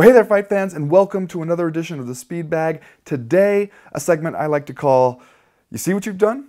Well, hey there, fight fans, and welcome to another edition of the Speed Bag. Today, a segment I like to call, You See What You've Done?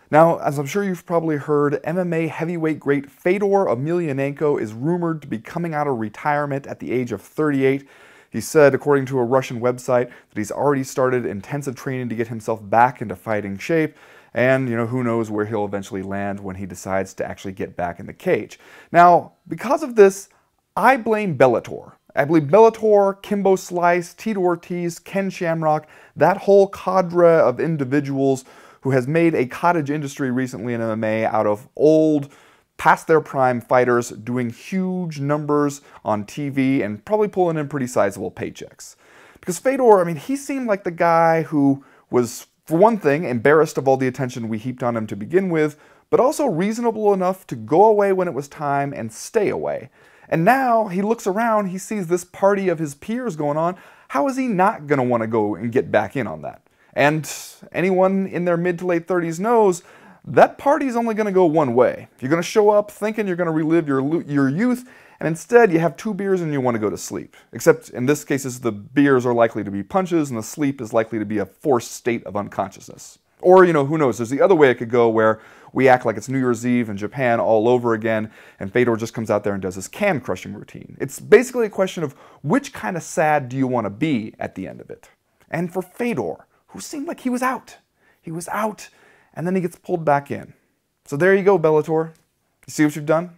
Now, as I'm sure you've probably heard, MMA heavyweight great Fedor Emelianenko is rumored to be coming out of retirement at the age of 38. He said, according to a Russian website, that he's already started intensive training to get himself back into fighting shape. And, who knows where he'll eventually land when he decides to actually get back in the cage. Now, because of this, I blame Bellator. I believe Bellator, Kimbo Slice, Tito Ortiz, Ken Shamrock, that whole cadre of individuals who has made a cottage industry recently in MMA out of old, past their prime fighters doing huge numbers on TV and probably pulling in pretty sizable paychecks. Because Fedor, he seemed like the guy who was, for one thing, embarrassed of all the attention we heaped on him to begin with, but also reasonable enough to go away when it was time and stay away. And now he looks around, he sees this party of his peers going on. How is he not going to want to go and get back in on that? And anyone in their mid to late 30s knows that party's only going to go one way. You're going to show up thinking you're going to relive your youth, and instead you have 2 beers and you want to go to sleep. Except in this case, the beers are likely to be punches and the sleep is likely to be a forced state of unconsciousness. Or, who knows, there's the other way it could go where we act like it's New Year's Eve in Japan all over again, and Fedor just comes out there and does his can-crushing routine. It's basically a question of which kind of sad do you want to be at the end of it? And for Fedor, who seemed like he was out, and then he gets pulled back in. So there you go, Bellator. You see what you've done?